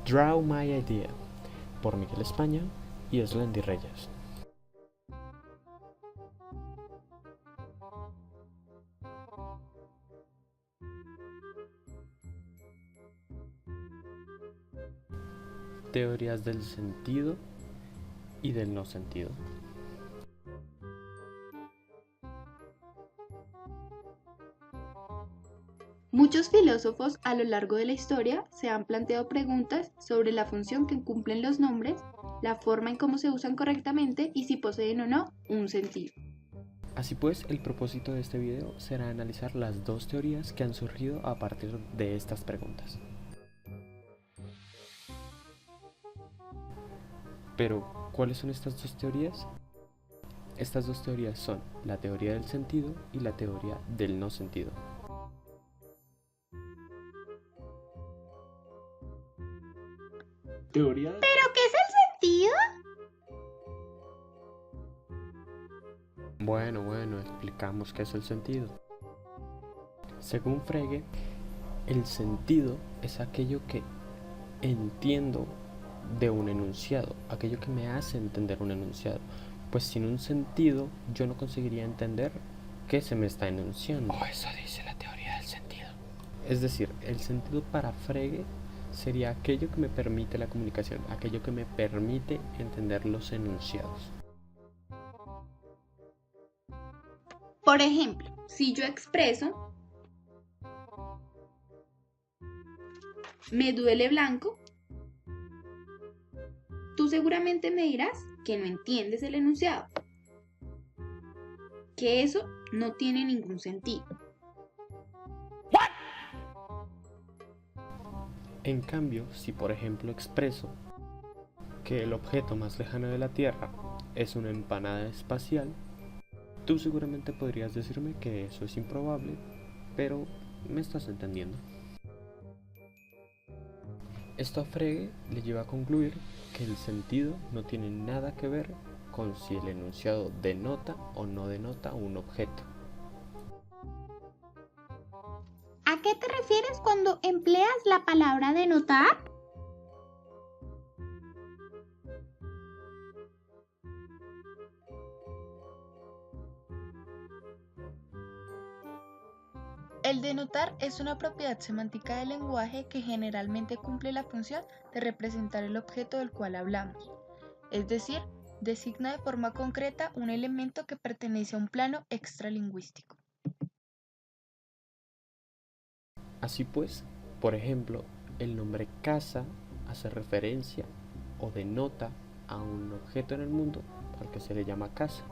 Draw My Idea, por Miguel España y Slendy Reyes. Teorías del sentido y del no sentido. Muchos filósofos a lo largo de la historia se han planteado preguntas sobre la función que cumplen los nombres, la forma en cómo se usan correctamente y si poseen o no un sentido. Así pues, el propósito de este video será analizar las dos teorías que han surgido a partir de estas preguntas. Pero, ¿cuáles son estas dos teorías? Estas dos teorías son la teoría del sentido y la teoría del no sentido. Teoría. ¿Pero qué es el sentido? Bueno, explicamos qué es el sentido. Según Frege, el sentido es aquello que entiendo de un enunciado, aquello que me hace entender un enunciado. Pues sin un sentido yo no conseguiría entender qué se me está enunciando. Eso dice la teoría del sentido. Es decir, el sentido para Frege sería aquello que me permite la comunicación, aquello que me permite entender los enunciados. Por ejemplo, si yo expreso me duele blanco, tú seguramente me dirás que no entiendes el enunciado, que eso no tiene ningún sentido. En cambio, si por ejemplo expreso que el objeto más lejano de la Tierra es una empanada espacial, tú seguramente podrías decirme que eso es improbable, pero me estás entendiendo. Esto a Frege le lleva a concluir que el sentido no tiene nada que ver con si el enunciado denota o no denota un objeto. ¿A qué te refieres cuando empleas la palabra denotar? El denotar es una propiedad semántica del lenguaje que generalmente cumple la función de representar el objeto del cual hablamos, es decir, designa de forma concreta un elemento que pertenece a un plano extralingüístico. Así pues, por ejemplo, el nombre casa hace referencia o denota a un objeto en el mundo al que se le llama casa.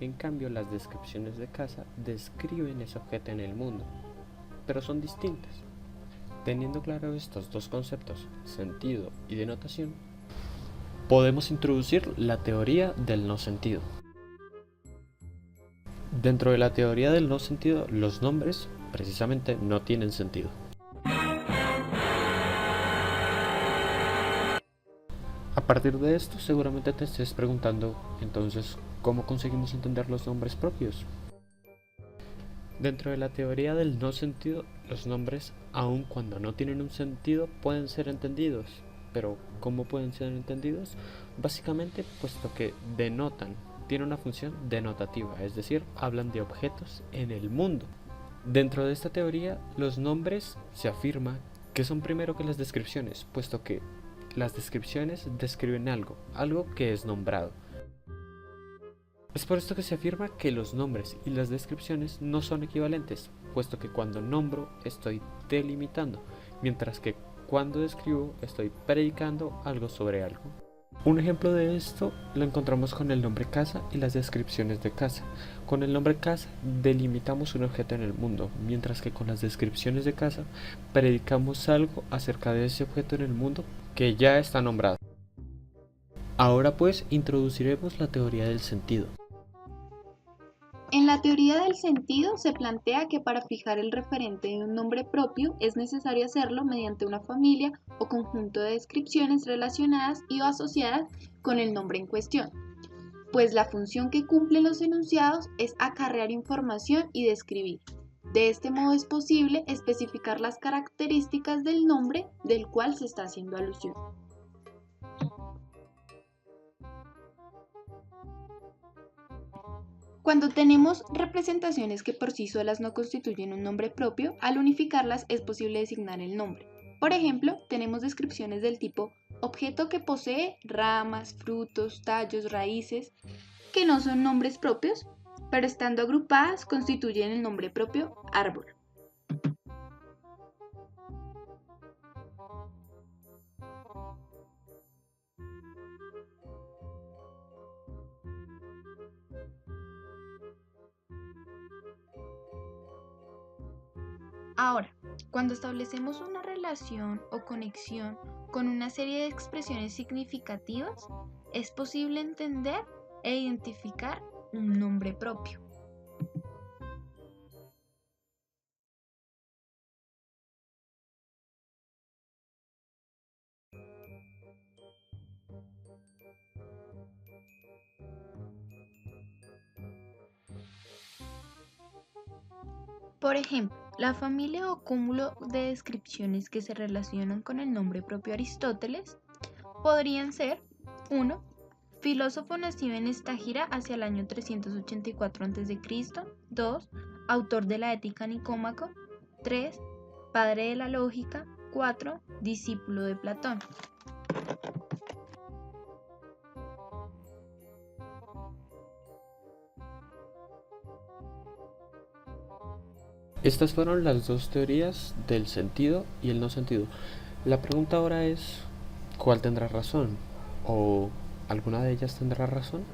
En cambio, las descripciones de casa describen ese objeto en el mundo, pero son distintas. Teniendo claro estos dos conceptos, sentido y denotación, podemos introducir la teoría del no sentido. Dentro de la teoría del no sentido, los nombres precisamente no tienen sentido. A partir de esto, seguramente te estés preguntando, entonces, ¿cómo conseguimos entender los nombres propios? Dentro de la teoría del no sentido, los nombres, aun cuando no tienen un sentido, pueden ser entendidos. Pero, ¿cómo pueden ser entendidos? Básicamente, puesto que denotan, tienen una función denotativa, es decir, hablan de objetos en el mundo. Dentro de esta teoría, los nombres se afirma que son primero que las descripciones, puesto que las descripciones describen algo que es nombrado. Es por esto que se afirma que los nombres y las descripciones no son equivalentes, puesto que cuando nombro estoy delimitando, mientras que cuando describo estoy predicando algo sobre algo. Un ejemplo de esto lo encontramos con el nombre casa y las descripciones de casa. Con el nombre casa delimitamos un objeto en el mundo, mientras que con las descripciones de casa predicamos algo acerca de ese objeto en el mundo que ya está nombrado. Ahora pues introduciremos la teoría del sentido. En la teoría del sentido se plantea que para fijar el referente de un nombre propio es necesario hacerlo mediante una familia o conjunto de descripciones relacionadas y o asociadas con el nombre en cuestión, pues la función que cumplen los enunciados es acarrear información y describir. De este modo es posible especificar las características del nombre del cual se está haciendo alusión. Cuando tenemos representaciones que por sí solas no constituyen un nombre propio, al unificarlas es posible designar el nombre. Por ejemplo, tenemos descripciones del tipo objeto que posee ramas, frutos, tallos, raíces, que no son nombres propios, pero estando agrupadas constituyen el nombre propio árbol. Ahora, cuando establecemos una relación o conexión con una serie de expresiones significativas, es posible entender e identificar un nombre propio. Por ejemplo, la familia o cúmulo de descripciones que se relacionan con el nombre propio Aristóteles podrían ser 1. Filósofo nacido en Estagira hacia el año 384 a.C. 2. Autor de la Ética Nicómaco. 3. Padre de la lógica. 4. Discípulo de Platón. Estas fueron las dos teorías del sentido y el no sentido. La pregunta ahora es, ¿cuál tendrá razón? ¿O alguna de ellas tendrá razón?